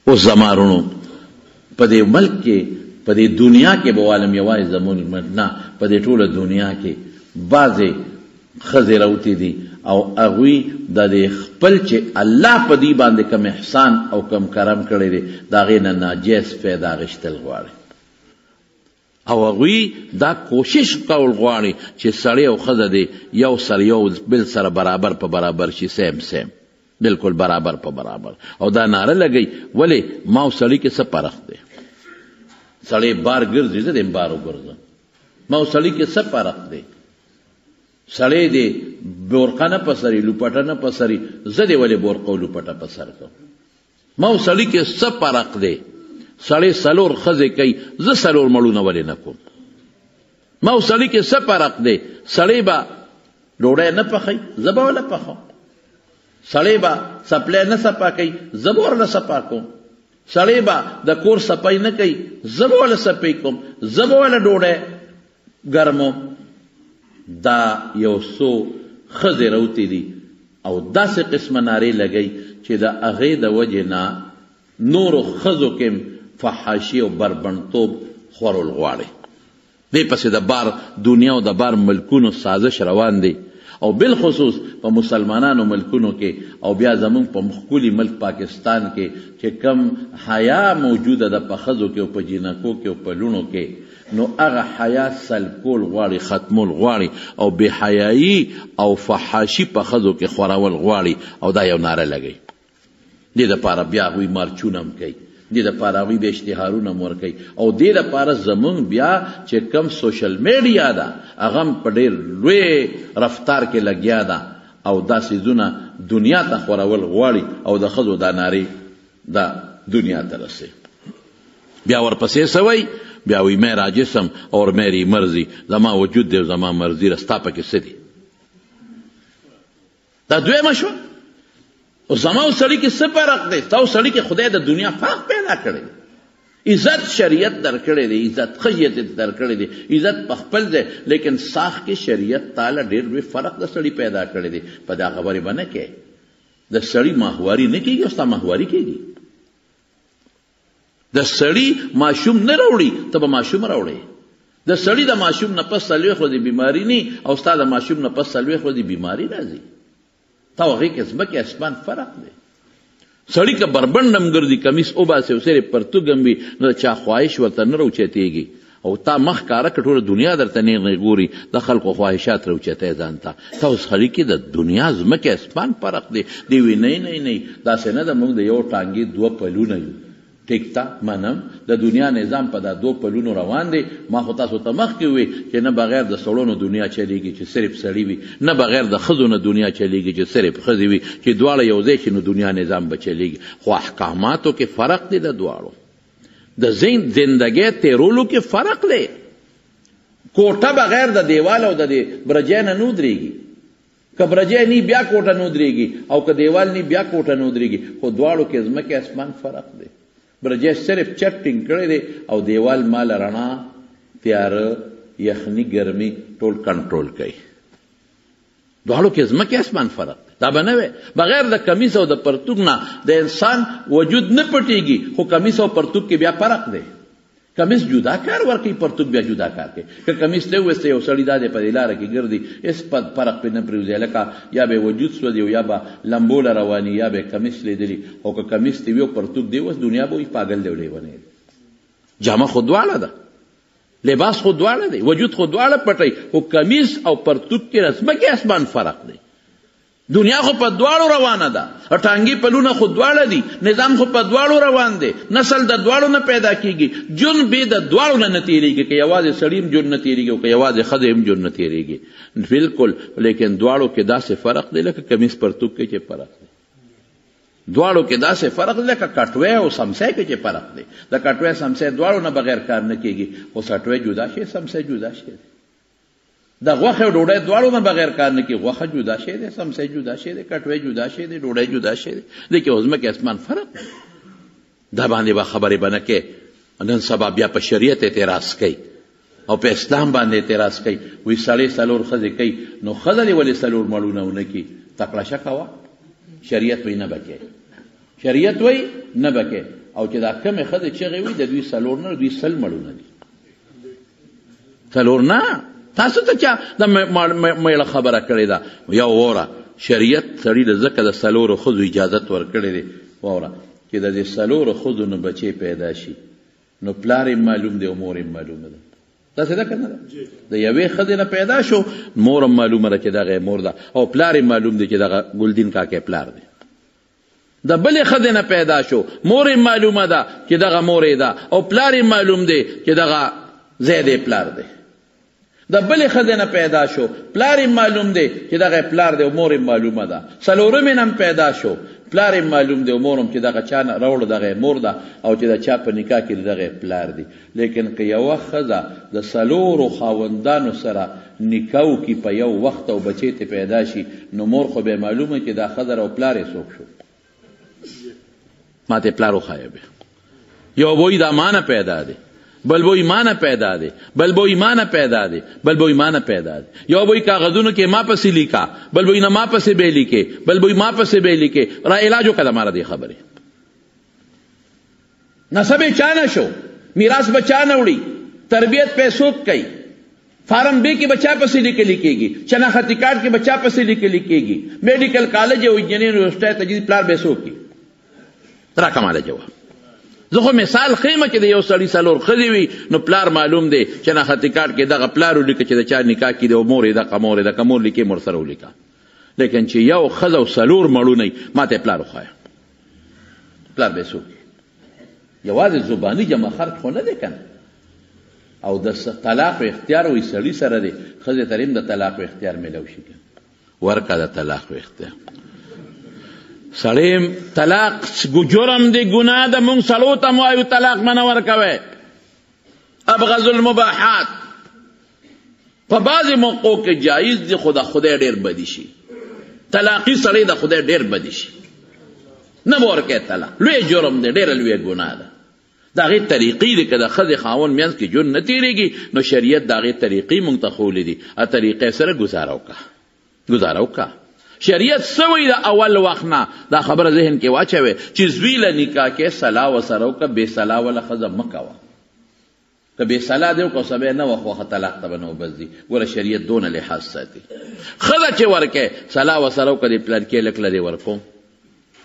اوس زمارونو په دې ملک کې په دې دنیا کې به عالم یوازې زمون نه په دې ټوله دنیا کې بعضې ښځې راوتې دي او هغوی د دې خپل چې الله په دې باندې کم احسان او کم کرم کړی دی د هغې نه ناجیز فایده اخیستل غواړي او هغوی دا کوشش کول غواړي چې سړی او ښځه دی یو سره یو بل سره برابر په برابر شي سیم بالکل برابر په برابر او دا نعره لګی ولې ما او سړي کې څه فرق دی سړی بار ګرځي زه دیم بار وګرځم ما او سړي کې څه فرق دی سړی دی بورقه نه په سري لوپټه نه په سري زه دې ولې بورقه او لوپټه په سر کوم ما او سړي کې څه فرق دی سړی څلور ښځې کوي زه څلور مړونه ولې نه کوم ما او سړي کې څه فرق دی سړی به ډوډۍ نه پخوي زه به ونه پخوم سړی به څپلی نه صفا کوي زه به ورله صفا کوم سړی به د کور صفای نه کوي زه به ورله صفی کوم زه به ورله ډوډۍ ګرموم دا یو څو ښځې راوتې دي او داسې قسمه نارې لګوي چې د هغې د وجې نه نورو ښځو کې فحاشي او بربنډتوب خورول غواړي دې پسې د بار دنیا او د بار ملکونو سازش روان دی او بالخصوص په مسلمانانو ملکونو کې او بیا زمونږ په ښکلي ملک پاکستان کې چې کم حیا موجوده ده په ښځو کې او په جینکو کې او په لوڼو کې نو هغه حیا سلب کول غواړي ختمول غواړي او بې حیایي او فحاشي په ښځو کې خورول غواړي او دا یو ناره لګوي دې دپاره بیا هغوی مارچونه هم کوي دې دپاره هغوی بیا اشتهارونه هم ورکوي او دې دپاره زمونږ بیا چې کم سوشل میډیا ده هغه هم په ډېر لوی رفتار کې لګیا ده او دا څیزونه دنیا ته خورول غواړي او د ښځو دا نارې دا دنیا ته رسي بیا ورپسې څه وایي بیا وی میں راجسم اور میری مرضی زما وجود دی زما مرضی رستا پکې څه دي دا دویمه شوه او زما او سړي کې څه فرق دی ستا او سړي کې خدای د دنیا فرق پیدا کړی عزت شریعت درکړی دی عزت خیت درکړی دی عزت په خپل دی لیکن ساخ کې شریعت تعالی ډېر لوی فرق د سړي پیدا کړی دی په دا خبرې به نه کې د سړي ماهواري نه کېږي او ستا ماهواري کېږي د سړي ماشوم نه راوړي ته به ماشوم راوړې د سړي د ماشوم نه پس څلوېښت ورځې بیماري نه او ستا د ماشوم نه پس څلوېښت ورځې بیماري راځي تا هغې کې ځمکې اسمان فرق دی سړي که بربنډ هم ګرځي کمیس وباسي او صرف پرتوګ هم وي نو د چا خواهش ورته نه راوچتېږي او تا مخ کاره که ټوله دنیا درته نیغې ګوري د خلکو خواهشات راوچتی ځان ته تا اوس سړي کې د دنیا ځمکې اسمان فرق دی دی وي نه داسې نه ده موږ د یو ټانګې دوه پلونه یو ټیک تا منم د دنیا نظام په دا دو پلونو روان دی ما خو تاسو ته مخکې وي چې نه بغیر د سړونو دنیا چلیږي چې صرف سړي وي نه بغیر د ښځو نه دنیا چلیږي چې صرف ښځې وي چې دواړه یو ځای شي نو دنیا نظام به چلیږي خو احکاماتو کې فرق دی د دواړو د زندګۍ تیرولو کې فرق دی کوټه بغیر د دیوال او د برجې نه نه ودرېږي که برجې نی بیا کوټه نه ودرېږي او که دیوال نی بیا کوټه نه ودرېږي خو دواړو کې ځمکې اسمان فرق دی برجې صرف چت ټینګ کړی دی او دیوال مال رڼا تیاره یخني ګرمي ټول کنټرول کوي دواړو کې ځمکې اسمان فرق دی دا به نه وی بغیر د کمیس او د پرتوګ نه د انسان وجود نه پټېږي خو کمیس او پرتوګ کې بیا فرق دی کمیس جدا کار ورکوي پرتوګ بیا جدا کار کوي که کمیس ته وویسته یو سړي دا دی په دې لاره کې ګرځي هېڅ فرق پرې نه پرېوځي لکه یا به وجود سوځي او یا به لمبو له رواني یا به کمیس لیدلي او که کمیس ته وي او پرتوګ دی اوس دنیا به وي پاګل دی لیونی دی جامه خو دواړه ده لباس خو دواړه دی وجود خو دواړه پټوي خو کمیس او پرتوګ کې ځمکې اسمان فرق دی دنیا خو په دواړو روانه ده ټانګي پلونه خو دواړه دي نظام خو په دواړو روان دی نسل د دواړو نه پیدا کیږي جون به د دواړو نه تیریږي که یوازې سړی هم جون نه تیریږي او که یوازې ښځه هم جون نه تیریږي بالکل لیکن دواړو کې داسې فرق دی لکه کمیس پرتوګ کې چې فرق دی دواړو کې داسې فرق دی لکه کټوی او سمسی کې چې فرق دی د کټوی سمسی دواړو نه بغیر کار نه کیږي خو سټوی جدا شي سمسی جدا شي د غوښې او ډوډۍ دواړو نه بغیر کار نه کیږي غوښه جدا شی دی سمسی جدا شی دی کټوی جدا شی دی ډوډۍ جدا شی دی لیکن اوس ځمکې اسمان فرق دا باندې به خبرې به نه کې نن سبا بیا په شریعت اعتراض کوي او په اسلام باندې اعتراض کوي وی سړی څلور ښځې کوي نو ښځه دې ولې څلور مړونه ونه کړي تکړه کوه شریعت وی نه بکې شریعت وی نه بکې او چې دا کمې ښځې چغې وي د دوی څلور نه دوی سل مړونه دي څلور نه تاسو ته چا د میړه خبره کړې ده یا وره شریعت سړي له ځکه د څلورو ښځو اجازت ورکړی دی واوره چې د دې څلورو ښځو نه بچې پیدا شي نو پلار یې معلوم دی او مور یې معلومه ده داسې ده که نه ده د یوې ښځې نه پیدا شو مور هم معلومه ده چې دغه یې مور ده او پلار یې معلوم دی چې دغه ګلدین کاکې پلار دی د بلې ښځې نه پیدا شو مور یې معلومه ده چې دغه مور یې ده او پلار یې معلوم دی چې دغه زید یې پلار دی د بلې ښځې نه پیدا شو پلار یې معلوم دی چې دغه پلار دی او مور یې معلومه ده څلورمې نه هم پیدا شو پلار یې معلوم دی او مور هم چې دغه چا نه راوړو دغه مور ده او چې د چا په نکاح کې دغه پلار دی لیکن که یوه ښځه د څلورو خاوندانو سره نکاح وکړي په یو وخت او بچې ته پیدا شي نو مور خو به معلومه چې دا ښځه او پلار یې څوک شو ما ته پلار وښایه بیا یو بوی دا مانه پیدا دی بل بوی مانه پیدا دی بل بوی مانه پیدا دی بل بوی مانه پیدا دی یو بوی کاغذونو کې ما پسې لیکا بل بوی نه ما پسې به لیکې بل بوی ما پسې به لیکې را علاج وکړه ماره دی خبرې نسب یې چا نه شو میراث به چا نه وړي تربیت به څوک کوي فارم بی کې بچا پسې لیکلی کېږي شناختی کارت کې بچا پسې لیکلی کېږي میډیکل کالج او انجینیر یونیورسټۍ تجدید پلار به څوک کوي را کماله جواب زه خو مثال ښیم چې د یو سړي څلور ښځې وي نو پلار معلوم دی شناختی کارت کې دغه پلار ولیکه چې د چا نکاح کې دی او مور یې دغه مور یې دغه مور لیکې مور سره ولیکه لیکن چې یو ښځه او څلور مړونه وي ما ته پلار وښایه پلار به څوک یوازې زباني جمع خرج خو نه دی که نه او د طلاق و اختیار وی سړي سره دی ښځې ته هم د طلاق و اختیار میلو شي ورکه د طلاق و اختیار سړی طلاق جرم دی ګناه ده مونږ سړو ته مو وایو طلاق منه ورکوئ ابغض المباحات په بعضې موقعو کې جایز دی خو د خدای ډېر بدي شي طلاقي سړی د خدای ډېر بدي شي نه به ورکوي طلاق لوی جرم دی ډېره لویه ګناه ده د هغې طریقې دی که د ښځې خاوند منځ کې ژوند نه تېرېږي نو شریعت د هغې طریقې مونږ ته ښولې دي طریقې سره ګزاره وکړه شریعت سوی د اول وخت نه دا خبره ذهن کې واچوي چې زوی له نکاح کې صلاح ورسره وکړه بې صلاح واله ښځه مه کوه که بې صلاح دی وکړه سبی نه وخوښه طلاق ته به نوبت ځي ګوره شریعت دونه لحاظ ساتي ښځه چې ورکې صلاح ورسره وکړه د پلارکې لک له دې ورکوم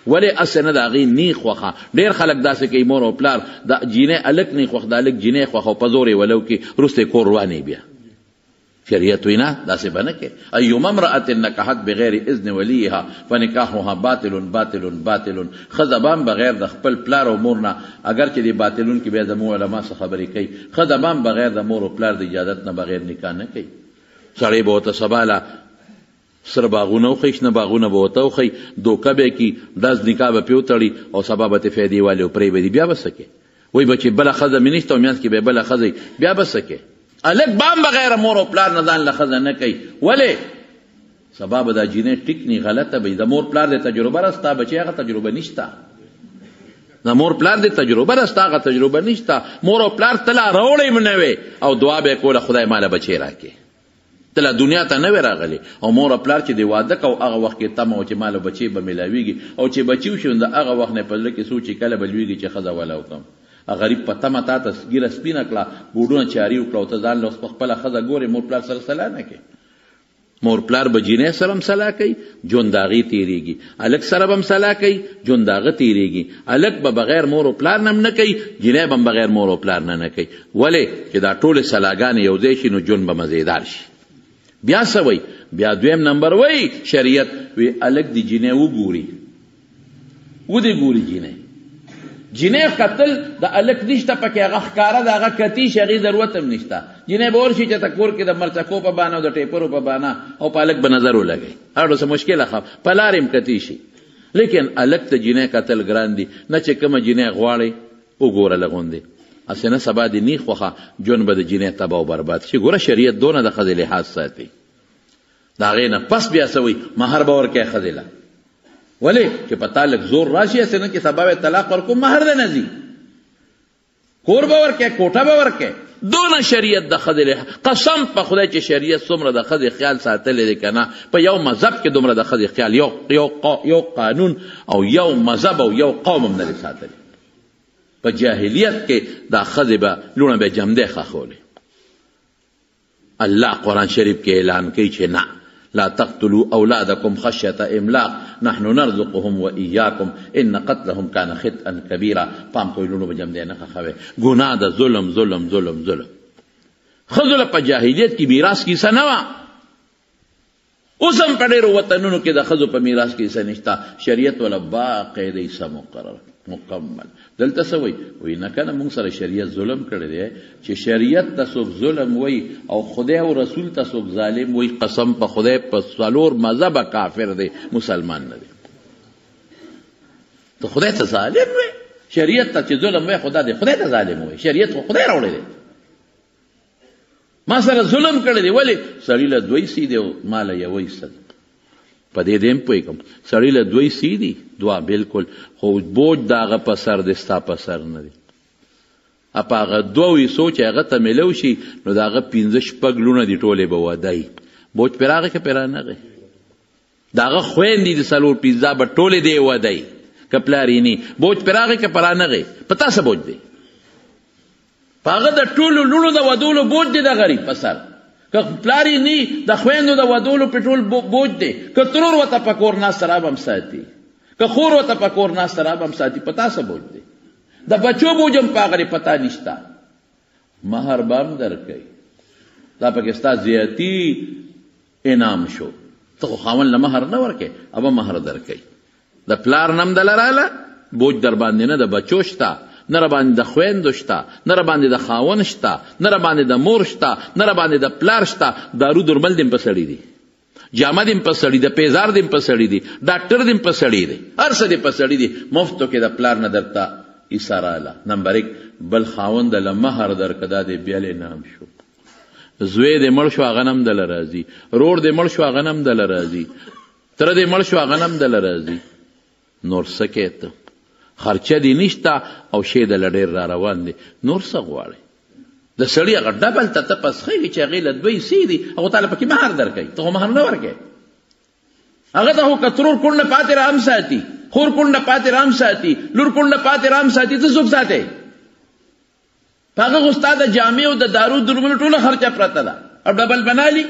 ولې اسې نه د هغې نیغ خوښه ډېر خلک داسې کوي مور او پلار د جینۍ هلک نه خوښ د هلک جینۍ خوښه او په زور یې ولو کې وروسته یې کور روانې بیا شریعت وینا داسې به نه کې ایما امرأة نکحت بغیر اذن ولیها فنکاحها باطل باطل باطل ښځه به هم بغیر د خپل پلار او مور نه اگر چې د باطلون کې بیا زموږ علما څه خبرې کوي ښځه به هم بغیر د مور او پلار د اجازت نه بغیر نکاح نه کوي سړی به ورته سبا له سره باغونه وښي شنه باغونه به ورته وښي دوکه به یې کړي ډز نکاح به پرې وتړي او سبا به ترې فایدې والې او پرېږدي بیا به څه کوې وایي به چې بله ښځه مې نشته او منځ کې به بله ښځه بیا به څه کوې الک بام بغیر مور او پلار نه ځان له ښځه نه کوي ولې سبا به دا جینۍ ټیک نی غلطه به د مور پلار د تجربه راستا بچی هغه تجربه نشته د مور پلار د تجربه راستا هغه تجربه نشته مور او پلار تلا راوړی نه وي او دعا به کوله خدای ماله بچی راکړي تلا دنیا ته نه وي راغلی او مور او پلار چې د واده کو هغه وخت کې تمه و چې ماله بچی به میلاویږي او چې بچی وشي نو د هغه وخت نه په زړه کې سوچ چې کله به لویږي چې ښځه وله وکړم غریب په تمه تا ته ګیره سپینه کړه بوډونه چاري وکړه او ته ځان له اوس په خپله ښځه ګورې مور پلار سره صلاح نه کوي مور پلار به جینۍ سره هم صلاح کوي ژوند د هغې تېرېږي هلک سره به هم صلاح کوي ژوند د هغه تېرېږي هلک به بغیر مور او پلار نه هم نه کوي جینۍ به هم بغیر مور او پلار نه کوي ولې چې دا ټولې صلاحګانې یو ځای شي نو ژوند به مزېدار شي بیا څه وایي بیا دویم نمبر وایي شریعت وی هلک د جینۍ وګوري ودې ګوري جینۍ قتل د هلک نشته پکې هغه ښکاره د هغه کتي شي هغې ضرورت هم نشته جینۍ به ورشي چې ته کور کې د مرچکو په بانه او د ټیپرو په بانه او په هلک به نظر ولګوي هغه څه مشکله په لار هم کتي شي لیکن هلک ته جینۍ قتل ګران دي نه چې کومه جینۍ غواړي وګوره لغوندې هسې نه سبا د نیغ خوښه ژوند به د جینۍ تباه او برباد شي ګوره شریعت دونه د ښځې لحاظ ساتي د هغې نه پس بیا څه وایي مهر به ورکوي ښځې له ولې چې په تا لږ زور راشي هسې نه چې سبا به طلاق ورکو مهر دی نه ځي کور به ورکوي کوټه به ورکوي دونه شریعت د ښځې قسم په خدای چې شریعت څومره د ښځې خیال ساتلی دی که نه په یو مذهب کې دومره د ښځې خیال یو قانون او یو مذهب او یو قوم هم نه دی ساتلی په جاهلیت کې دا ښځې به لوڼه به جمدی ښخولې الله قرآن شریف کې اعلان کوي چې نه لا تقتلوا اولادکم خشیة املاق نحن نرزقهم وإیاکم ان قتلهم کان خطئا کبیرا پام کوئ لوڼو به جمدی نه ښخوئ ګناه ده ظلم ظلم ظلم ظلم ښځو له په جاهلیت کې میراث کیسه نه وه اوس هم په ډېرو وطنونو کې د ښځو په میراث کیسه نشته شریعت والا باقاعده حصه مقرر مکمل دلته څه وایي نه که نه موږ سره شریعت ظلم کړی دی چې شریعت ته څوک ظلم وایي او خدای او رسول ته څوک ظالم وایي قسم په خدای په څلور مذهبه کافر دی مسلمان نه دی ته خدای ته ظالم وایي شریعت ته چې ظلم وایي خدا دی خدای ته ظالم وایي شریعت خو خدای راوړی دی ما سره ظلم کړی دی ولې سړي له دوی سی دی او ما له یوی څه په دې دیم پوهېږم سړي له دوی سی دي دوه بلکل خو بوج د هغه په سر دی ستا په سر نه دی په هغه دوه حصو چې هغه ته میلو شي نو د هغه پنځه شپږ لوڼه دي ټولې به ودی بوج پرې راغی که پرې رانغی د هغه خویندې د څلور پنځه به ټولې دی ودی که پلار یې نه بوج پرې راغی که پرې رانغی په تا څه بوج دی په هغه د ټولو لوڼو د ودولو بوج دی د غریب په سر که پلار یې نه د خویندو د ودولو په ټول بوج دی که ترور ورته په کور ناسته راب هم ساتي که خور ورته په کور ناسته راب هم ساتي په تا څه بوج دی د بچو بوج هم په هغه پتا نشته مهر به هم درکوي دا پکې ستا زیاتي انعام شو ته خو خاوند له مهر نه ورکې ابه مهر درکوي د پلار نم دله راله بوج در باندې نه د بچو شته نه را باندې د خویندو شته نه را باندې د خاوند شته نه را باندې د مور شته نه را باندې د پلار شته دارو درمل دیم په سړي دي جامه دیم په سړي د پیزار دیم په سړي دي ډاکټر دیم په سړي دی هر څه دې په سړي دي مفتو کې د پلار نه درته ایساراله نمبر 1 بل خاوند له مهر درکه دا دې بیا نام شو زوی دې مړ شو هغه نم دله راځي رور دې مړ شو هغه نم دله راځي تره دې مړ شو هغه نم دله راځي نور څه کې ته خرچه دی نشته او شی د لډیر را روان دی نور څه غواړي د سړي هغه ډبل ته ته پس خېږي چې هغې له دوی سی دي هغو تعالی پکې مهر درکوي ته خو مهر نه ورکوې هغه ته خو که ترور کونډه پاتې رام ساتي خور کونډه پاتې رام ساتي لور کونډه پاتې رام ساتي ته څوک ساتې په هغه خو ستا د جامې او د دارو درملو ټوله خرچه پرته ده او ډبل بنالي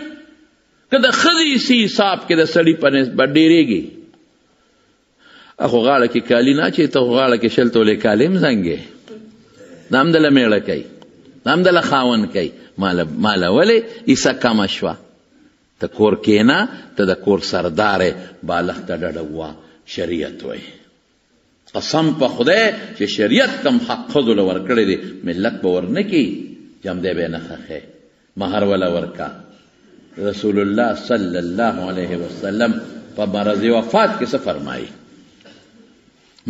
که د ښځې سی حساب کې د سړي په نسبت ډېرېږي اخو غاړه کې کالی نه چې ته غاړه کې شل تولې کالی هم زنګې دا هم دله میړه کوي دا هم دله خاوند کوي ماله ولې عیسه کمه شوه ته کور کېنه ته د کور سردار بالغ ته ډډه ووه شریعت وایي قسم په خدای چې شریعت کم حق ښځو له ورکړی دی ملت به ورنه کړي جمدی به یې نه ښخې مهر وله ورکه رسول الله صلی الله علیه وسلم په مرض وفات کې څه فرمایي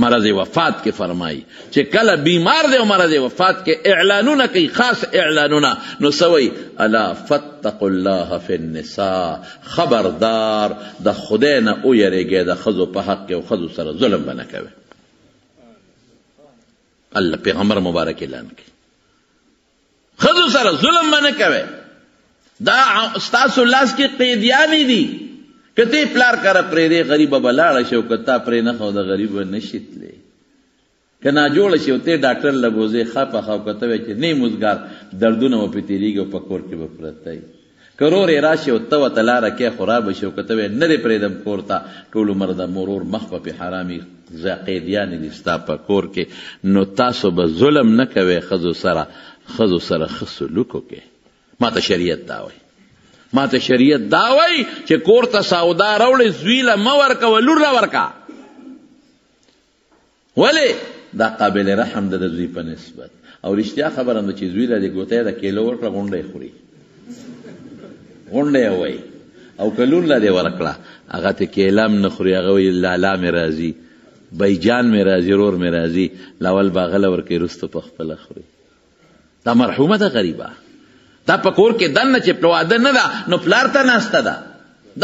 مرض وفات کې فرمایي چې کله بیمار دی او مرض وفات کې اعلانونه کوي خاص اعلانونه نو سوي الا فتقوا الله فی النساء خبردار د خدای نه ویریږئ د ښځو په حق کې او ښځو سره ظلم به نه کوئ الله پیغمبر مبارک اعلان کوي ښځو سره ظلم به نه کوئ دا ستاسو لاس کې قیدیانې دي که ته پلار کاره پرېږدې غریبه به لاړه شي او که تا پرې نه خو د غریب به نه شي تللی که ناجوړه شي او ته ډاکټر له بوځې ښه په ښه او که ته وایې چې نه مزګار دردونه به پرې تېرېږي او په کور کې به پرته وي که رور یې راشي او ته ورته لاره کې خرابه شي او که ته وایې نه دې پرېږدم کور ته ټول عمر د مرور مخ به پې حرامي قیدیانې دي ستا په کور کې نو تاسو به ظلم نه کوئ ښځو سره ښه سلوک وکړئ ما ته شریعت دا وایي ما ته شریعت دا وایي چې کور ته سودا راوړې زوی له مه ورکوه لور له ورکه ولې دا قابل رحم ده د زوی په نسبت او رښتیا خبره ده چې زوی له دې ګوتې د کیلو ورکړه غونډه یې خوري غونډه یې وایي او که لور له دې ورکړه هغه ته کیله هم نه خوري هغه وایي لالا مې راځي بیجان مې راځي رور مې راځي لاول به هغه له ورکوي وروسته په خپله خوري دا مرحومه ده غریبه دا په کور کې دننه چې واده نه ده نو پلار ته ناسته ده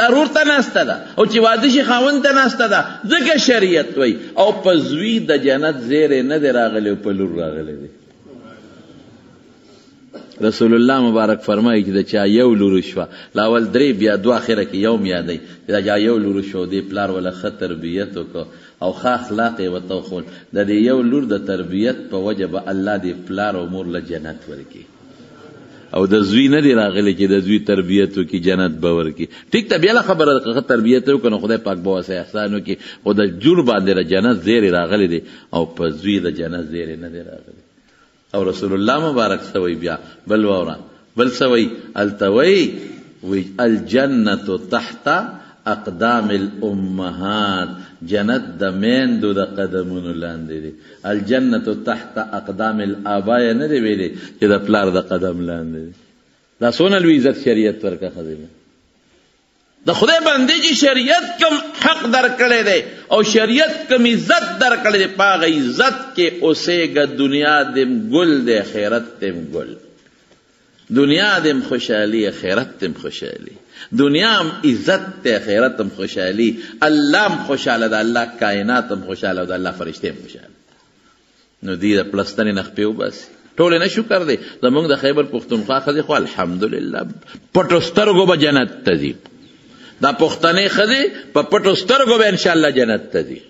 دا رور ته ناسته ده او چې واده شي خاوند ته ناسته ده ځکه شریعت وایي او په زوی د جنت زیری نه دی راغلی او په لور راغلی دی رسول الله مبارک فرمایي چې د چا یو لور شوه لاول درې بیا دوه اخره کې یوم یادوي چې دا چا یو لور شو دې پلار ولا ښه تربیت وکړو او ښه اخلاق یې ورته وښول د دې یو لور د تربیت په وجه به الله دې پلار او مور له جنت ورکړي او د زوی نه دی راغلی چې د زوی تربیت وکړي جنت به ورکړي ټیک ته بیا خبره ده که تربیت وکړو خدای پاک به ورسره احسان وکړي خو د جور باندې د جنت زیری راغلی دی او په زوی د جنت زیری نه دی راغلی او رسول الله مبارک سوی بیا بل واورا بل سوی التوی وی الجنت تحت اقدام الامهات جنت د میندو د قدمونو لاندې دی الجنت تحت اقدام الاباء نه دی ویلي چې د پلار د قدم لاندې دی دا څونه لوی عزت شریعت ورکړه ښځې د خدای بندې چې شریعت کوم حق درکړی دی او شریعت کوم عزت درکړی دی په هغه عزت کې اوسېږه دنیا دم ګل دی آخرت دم ګل دنیا دم خوشحالي آخرت دم خوشحالي دنیا هم عزت دی آخرت هم خوشحالي الله هم خوشحاله ده الله کائنات هم خوشحاله ده الله فرشتې هم خوشحاله نو دې د پلستنې نه خپې وباسي ټول نه شکر دی زموږ د خیبر پښتونخوا ښځې خو الحمدلله پټو سترګو به جنت ته ځي دا پښتنې ښځې په پټو سترګو به انشاءالله جنت ته ځي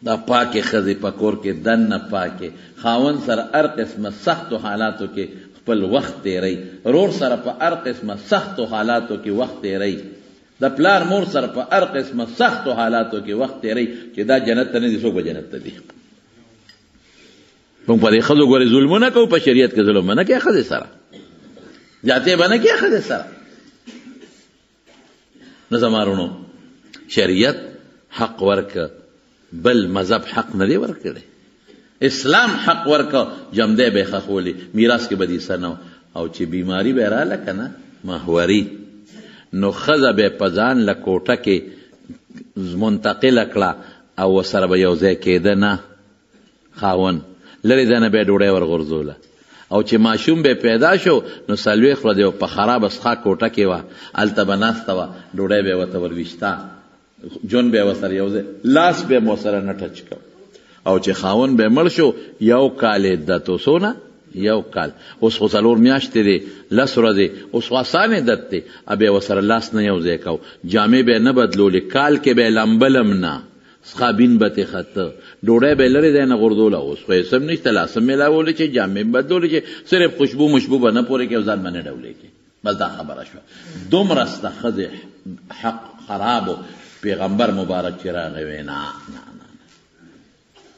دا پاکې ښځې په کور کې دننه پاکې خاوند سره هر قسمه سختو حالاتو کې خپل وخت تیری رور سره په هر قسمه سختو حالاتو کې وخت تیری د پلار مور سره په هر قسمه سختو حالاتو کې وخت تیری چې دا جنت ته نه دي څوک به جنت ته دي موږ په دې ښځو ګورې ظلمونه کوو په شریعت کې ظلم نه کوي ښځې سره جاتې به نه کوي ښځې سره نه زمارونو شریعت حق ورکه بل مذهب حق نه دی ورکړی اسلام حق ورکه جمدی به خخولی میراث کې به دې څه نه او چې بیماری به راله که نه محوري نو ښځه به په ځان له کوټه کې منتقله کړه او ورسره به یو ځای کېده نه خاوند لرې ځای نه به یې ډوډۍ ورغورځوله او چې ماشوم به پیدا شو نو څلوېښت ورځې په خرابه څښا کوټه کې وه هلته به ناسته وه ډوډۍ به یې ورته ورویشته جون به یې ورسره یو ځای لاس به یې مو سره نه ټچ کو او چې خاوند به مړ شو یو کال عدت څونه یو کال اوس خو څلور میاشتې دی 10 ورځې اوس خو اسان عدت دی بیا یې ورسره لاس نه یو ځای کو جامې به یې نه بدلولې کال کې به یې لمبلم نه سخابین به تې خطه ډوډۍ به یې لرې ځای نه غورځوله اوس خو یې سم نشته لاسم میلاولی چې جامې بدلولی چې صرف خوشبو مشبو به نه پورې کې او ځان به نه ډولې کې بس دا خبره شوه دومره سته ښځې حق خرابو پیغمبر مبارک چې راغی وی نه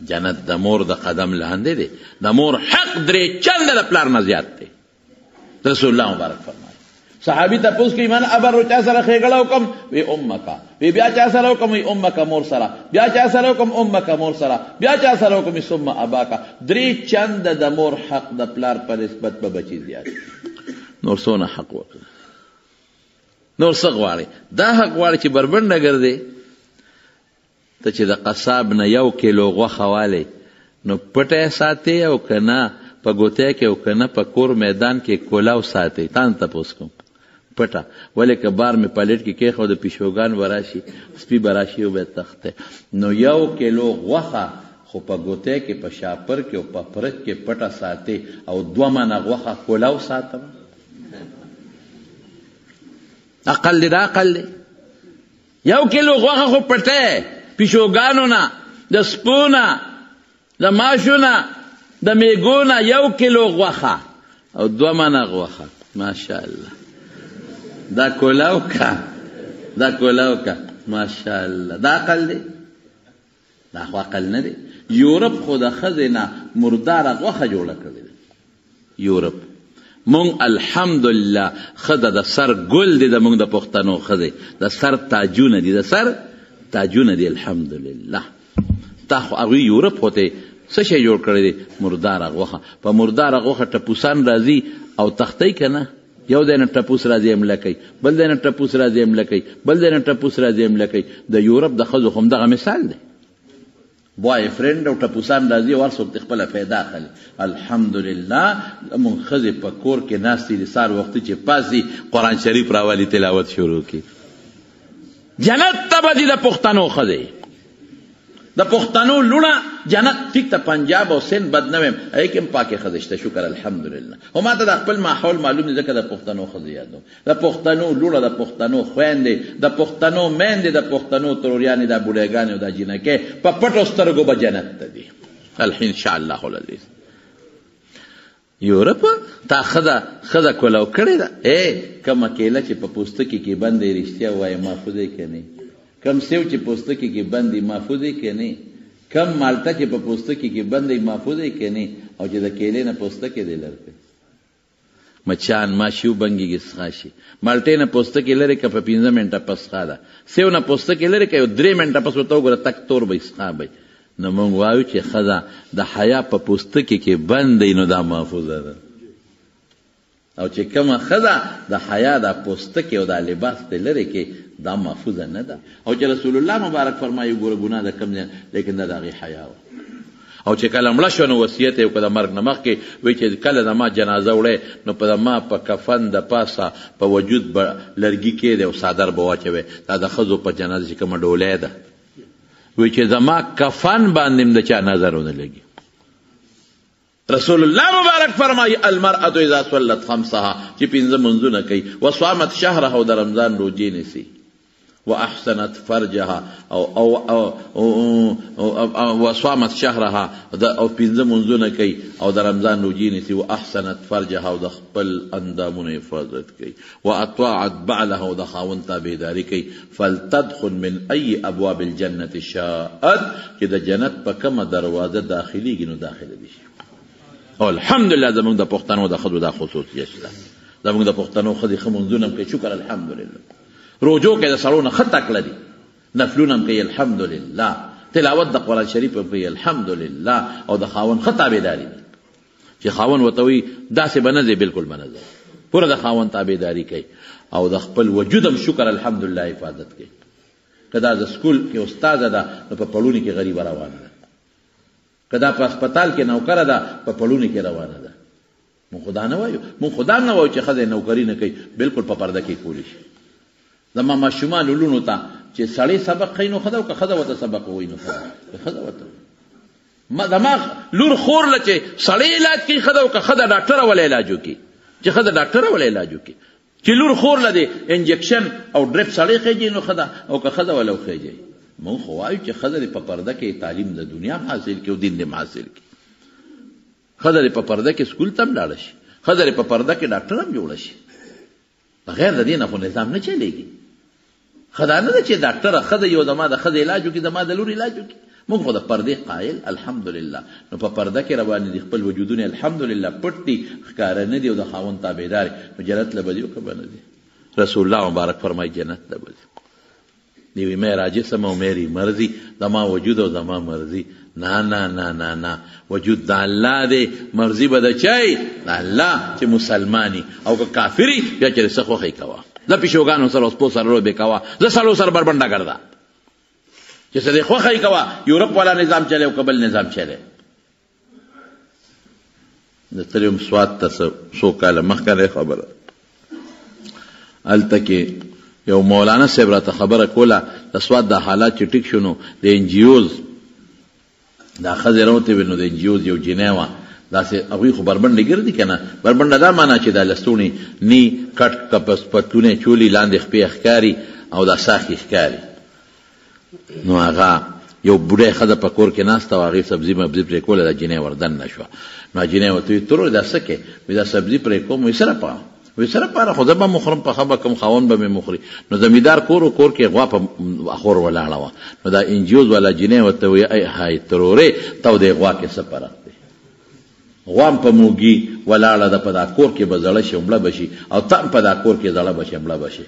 جنت د مور د قدم لاندې دی د مور حق درې چنده د پلار نه زیات دی رسول الله مبارک فرمایي صحابي تپوس کوي من ابر چا سره ښېګړه وکم وی امکا وی بیا چا سره وکم وی امکا مور سره بیا چا سره وکم امکا مور سره بیا چا سره وکم ثم اباکا درې چنده د مور حق د پلار په نسبت به بچي زیات نور څونه حق وکړه نور څه غواړي دا حق غواړي چې بربنډه ګرځې ته چې د قصاب نه 1 کیلو غوښه والی نو پټه ساتې او که نه په ګوتۍ کې او که نه په کور میدان کې کولاو ساتې تان تپوس کوم پټه ولې که بار مې پلیټ کې کېښود پیشوګان به راشي سپي به راشي او به یې تښتې نو 1 کیلو غوښه خو په ګوتۍ کې په شاپر کې او په پرچ کې پټه ساتې او 2 منه غوښه کولاو ساتم عقل دی دا عقل دی 1 کیلو غوښه خو پټه پیشوګانو نه د سپو نه د ماشو نه د میږو نه 1 کیلو غوښه او 2 منه غوښه ماشاءالله دا کولاو کا ماشاءالله دا عقل دی دا خو عقل نه دی یورپ خو د ښځې نه مرداره غوښه جوړه کړې ده یورپ مونږ الحمدلله ښځه د سر ګل دی د مونږ د پښتنو ښځې د سر تاجونه دي د سر تاجونه دي الحمدلله تا خو هغوی یورپ خو ته څه شی جوړ کړی دی مرداره غوښه په مرداره غوښه ټپوسان راځي او تختی که نه یو دی نه ټپوس راځي حمله کوي بل دی نه ټپوس راځي حمله کوي بل دی نه ټپوس راځي حمله کوي د یورپ د ښځو خو همدغه مثال دی بوای فرند او ټپوسان راځي او هر څوک خپله فایده اخلي الحمدلله مونږ ښځې په کور کې ناستې دي سهار وختي چې پاسي قرآن شریف راولي تلاوت شروع کړي جنت ته به ځي د پښتنو ښځې د پښتنو لونه جنت ټیک ته پنجاب او سند بد نه ویم ای کوم پاکه خدشته شکر الحمدلله او ما ته د خپل ماحول معلوم نه ځکه د پښتنو خدای یادو د پښتنو لونه د پښتنو خويندې د پښتنو میندې د پښتنو تروریانې د بوډاګانې او د جنکه په پټو سترګو به جنت ته دي ان شاء الله العزیز یورپ تا خدا کولو کړی دا کومه کېله چې په پوستکي کې بندې رښتیا وایي محفوظه کني کم سیو چې پوستکي کې بندې محفوظه کني کم مالټه چې په پوستکي کې بندې محفوظه کني او چې د کېلې نه پوستکي دی لرته مچان ماشیو بنګي سخاشي مالټه نه پوستکي لري که په 15 منټه پس خاله سیو نه پوستکي لري که 3 منټه پس وته وګوره تک تور به اسخابي نو مونږ وایو چې خدا د حیا په پوستکي کې بندې نو دا محفوظه ده او چې کومه خدا د حیا د پوستکي او د لباس ته لري کې دا محفوظه نه ده او چې رسول الله مبارک فرمایي ګوره ګناه ده کم نه لیکن دا دغه حیا او چې کله مړه شو نو وصیت یې وکړ د مرګ نه مخکې وایي چې کله د ما جنازه وړی نو په ما په کفن د پاسه په وجود به لرګي کېدی او څادر به واچوی دا د ښځو په جنازه چې کومه ډولۍ ده وایي چې زما کفن باندې د چا نظر ونه لګي رسول الله مبارک فرمایي المرأة اذا صلت خمسها چې 5 منځونه کوي وصامت شهرها او د رمضان روجې نیسي واحسنت فرجها او وصامت شهرها او 5 منځونه کوي او د رمضان روجې نیسي واحسنت فرجها او د خپل اندامونو حفاظت کوي واطاعت بعلها او د خاوند تابعداري کوي فلتدخل من اي ابواب الجنه شاءت چې د جنت په کومه دروازه داخليږي نو داخله دي او الحمدلله زموږ د پښتنو د خدو دا خصوصیت شته زموږ د پښتنو خدي خمونځونه کوي شکر الحمدلله روجو کې د سړونو خط تکړه دي نفلونه کوي الحمدلله تلاوت د قرآن شریف کوي الحمدلله او د خاون خطابېداري چې خاون وته وي داسې بنځي بالکل بنځي پوره د خاون تابعداري کوي او د خپل وجودم شکر الحمدلله حفاظت کوي کدا د سکول کې استاد ده په پړونی کې غریب روانه ده کدا په هسپتال کې نوکر ده په پړونی کې روانه ده مون خدا نه وایو چې خدای نوکری نه کوي بالکل په پرده کې کولی شي زما ماشومان لولونو ته چې سړی سبق کوي نو خدا او که خدا وته سبق وایي نو خدا وته ما دماغ لور خور لچې سړی علاج کوي خدا او که خدا ډاکټر ولې علاج کوي چې خدا ډاکټر ولې علاج کوي چې لور خور لدی انجکشن او ډریپ سړی کوي نو خدا او که خدا ولو کوي مون خو وایو چې خدا په پرده کې تعلیم د دنیا حاصل کوي او دین دې حاصل کوي خدا په پرده کې سکول تم لاړ شي خدا په پرده کې ډاکټر هم جوړ شي بغیر د دې نه خو نظام نه چلےږي خدا نه چې ډاکټر خدا یو دما د خدا علاج کوي دما د لور علاج کوي موږ خو د پردې قائل الحمدلله نو په پرده کې روان دي خپل وجودونه الحمدلله پټي ښکار نه دي او د خاوند تابعدار نو جنت لبدي او کبه نه دي رسول الله مبارک فرمایي جنت لبدي دی وی مې راځي سم او مېری مرضی دما وجود او دما مرضی نه نه نه نه نه وجود د الله دی مرضی بده چای الله چې مسلمانی او که کافری بیا چې څه خوخی کوا د پیشوګانو سره اوس په سره رو به کوا ز سالو سره بربنده ګرځا چې څه خوخی کوا یورپ والا نظام چلے او قبل نظام چلے د تریم سواد تاسو سو کاله مخکره خبره التکه یو مولانا صاحب راته خبره کوله د سواد د حالات چې ټیک شونو د انجیوز دا خزروته ونو د انجیوز یو جنیوا دا سه هغه خو بربنده ګرځي کنه بربنده دا معنی چې د لستونی نی کټ کپس پتونه چولی لاندې خپې ښکاری او دا ساخی ښکاری نو هغه یو بوډه خزه په کور کې ناسته او هغه سبزی مبزی پر کوله د جنې وردن نشو نو جنې وته تر دا سکه دا سبزی پر کوم وسره پا وسره پاره خو زما مخرم په خبر کوم خاون به مخري نو زمیدار کور کې غوا په اخور ولاړه نو دا انجیوز ولا جنې وته وی ای هاي تروري تو د غوا کې سپاره غوام په موګي ولاړه د په دا کور کې بزړه شمله بشي او تم په دا کور کې زړه بشي مړه بشي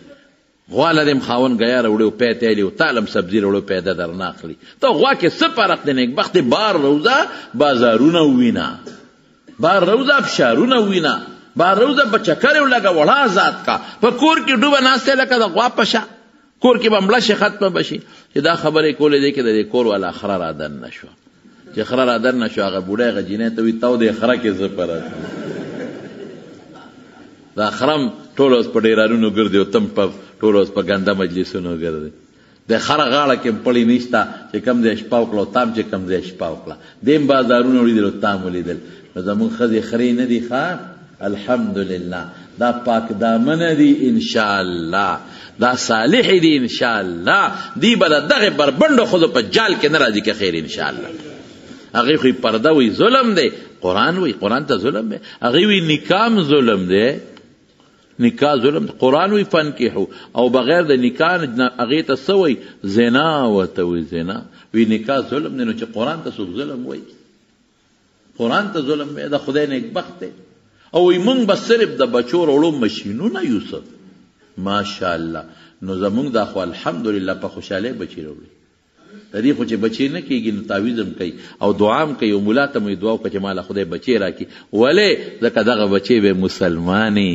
غوا لرم خاون غیا وړو پېته لی او تعلم سبزی وړو پیدا درناخلی ته غوا کې سپاره د نیک بخت بار روزه بازارونه وینا بار روزه بشارونه وینا بار روزه بچکر لګه وړا ذات کا په کور کې ډوبه ناشته لکه د غوا پشه کور کې بمړه شي ختمه بشي چې دا خبره کولې دې کې د کور ولا اخره را دن نشو چې خره را در نشو هغه بوډۍ غجینې ته وي تاو د خره کې زپره دا خرم ټول اوس په ډیرانونو ګرځي او تم په ټول اوس په ګنده مجلسونو ګرځي د خره غاړه کې پړی نشته چې کم دی شپه وکړه او تام چې کم دی شپه وکړه دیم بازارونه ولیدل او تام ولیدل نو زمونږ ښځې خرې نه دي ښه الحمدلله دا پاک دامنه دي انشاءالله دا صالح دي انشاءالله دی به د دغې بربنډو ښځو په جال کې نه راځي که خیر انشاءالله هغې خو پرده وی ظلم دی قرآن وی قرآن ته ظلم دی هغې وی نکام ظلم دی نکاح ظلم قرآن وی فنکحو او بغیر د نکاح هغې ته څه وی زنا ورته وی زنا وی نکاح ظلم دی نو چې قرآن ته څوک ظلم وی قرآن ته ظلم وی د خدای نیکبخت دی او وی مونږ به صرف د بچو وړو مشینونه یوسف ماشاءالله نو زمونږ دا خو الحمدلله په خوشحالۍ بچي راوړي د دې خو چې بچی نه کېږي نو تعویض هم کوي او دعا هم کوي او ملا ته مو دعا وکړه چې ماله خدای بچی راکړي ولې ځکه دغه بچی به مسلماني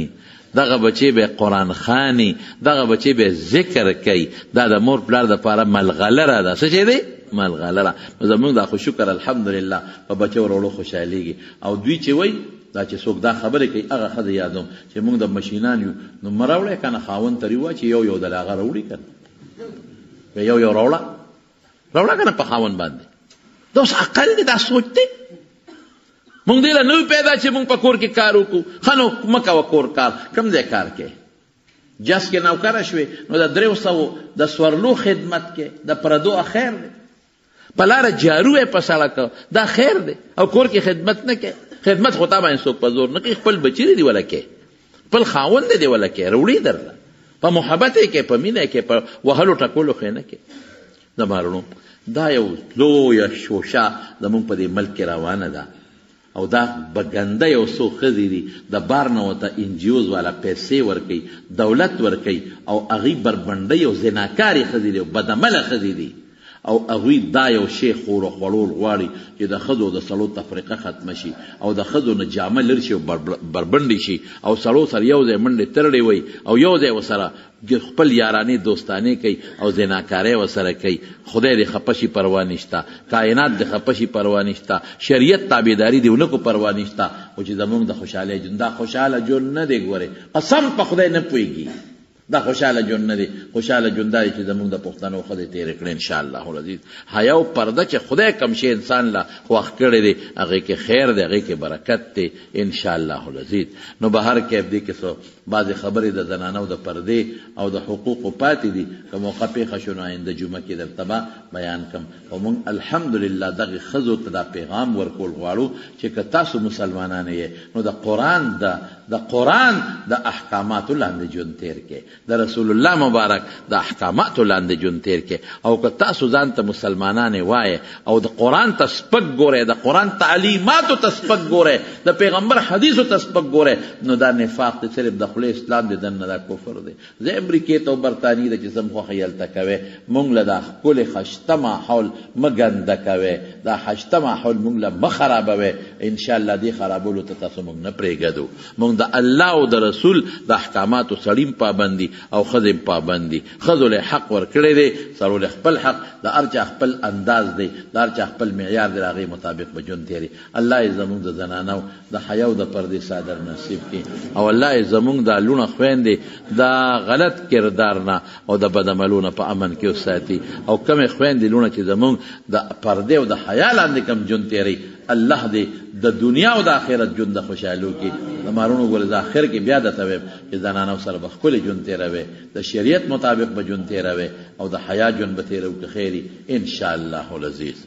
دغه بچی به قرآن خواني دغه بچی به ذکر کوي دا د مور پلار دپاره ملغلره ده څه شی دی ملغلره نو زمونږ دا خو شکر الحمدلله په بچو وروړو خوشحالېږي او دوی چې وایي دا چې څوک دا خبرې کوي هغه ښځه یادوم چې موږ د مشینان یو نو مه راوړی که نه خاوند ته وا چې یو یو دله هغه راوړي که نه یو یو راوړه که نه په خاوند باندې دا اوس عقل دی دا سوچ دی موږ دې له نوي پیدا چې موږ په کور کې کار وکړو ښه نو مه کوه کور کار کوم ځای کار کې جس کې نوکره شوې نو د 300 د سورلو خدمت کې د پردو خیر دی په لاره جارو یې په سړکه دا خیر دی او کور کې خدمت نه کې خدمت خو تا باندې څوک په زور نه کوي خپل بچی دی ولا کې خپل خاوند دی ولا کې روړي درله په محبت یې کې په مینه کې په وهلو ټکولو خې نه کې زمارونو دا یو لویه شوشه زمونږ په دې ملک کې روانه ده او دا بګنده یو څو ښځې دي د بار نه ورته انجیوز والا پیسې ورکوي دولت ورکوي او هغوی بربنډۍ او زناکارې ښځې دي او بدعمله ښځې دي او هغوی دا یو شی خورو خوړول غواړي چې د ښځو د سړو تفریقه ختمه شي او د ښځو نه جامه لر شي او بربنډې شي او سړو سره یو ځای منډې ترړې وي او یو ځای ورسره خپل یارانې دوستانې کوي او زناکارۍ ورسره کوي خدای دې خفه شي پروا نشته کائنات دې خفه شي پروا نشته شریعت تابعداري دې ونه کو پروا نشته او چې زمونږ د خوشحالۍ ژوند دا خوشحاله ژوند نه دی ګورې قسم په خدای نه پوهېږي دا خوشحاله ژوند نه دی خوشحاله ژوند دا دی چې زمونږ د پښتنو ښځې تېرې کړې انشاءالله العزیز حیا او پرده چې خدای کم شی انسان له خوښ کړی دی هغې کې خیر دی هغې کې برکت دی انشاءالله العزیز نو به هر کیف دی کې څو بعضې خبرې د زنانو د پردې او د حقوقو پاتې دي که موقع پېښه شو نو آینده جمعه کې درته به بیان کړم او موږ الحمدلله دغې ښځو ته دا پیغام ورکول غواړو چې که تاسو مسلمانان یې نو د قرآن د احکاماتو لاندې ژوند تېر کې د رسول الله مبارک د احکاماتو لاندې ژوند تېر کې او که تاسو ځان ته مسلمانان وایې او د قرآن ته سپک ګورئ د قرآن تعلیماتو ته سپک ګورئ د پیغمبر حدیثو ته سپک ګورئ نو دا نفاق دی صرف د خولې اسلام دی دننه دا کفر دی زه امریکې ته او برطانیې ته چې څه م خوښه یې هلته کوې مونږ له دا ښکلې خشته ماحول مه ګنده کوې دا خشته ماحول مونږ له مه خرابوئ انشاءالله دې خرابولو ته تاسو مونږ نه پرېږدو مونږ د الله او د رسول د احکاماتو سړیم پابندي او ښځې پابند دي ښځو له حق ورکړی دی سړو له خپل حق د هر چا خپل انداز دی د هر چا خپل معیار دی د هغې مطابق به ژوند تېري الله یې زمونږ د زنانو د حیا او د پردې صادر نصیب کړي او الله یې زمونږ دا لوڼه خویندې دا غلط کردار نه او د بدعملو نه په امن کې وساتي او کمې خویندې لوڼه چې زمونږ د پردې او د حیا لاندې کم ژوند تېروي الله دې د دنیا او د آخرت ژوند د خوشحالو کې د مارونو ګورې د آخر کې بیا درته ویم چې زنانو سره به ښکلې ژوند تېروې د شریعت مطابق به ژوند تېروې او د حیا ژوند به تېروو که خیر انشاءالله العزیز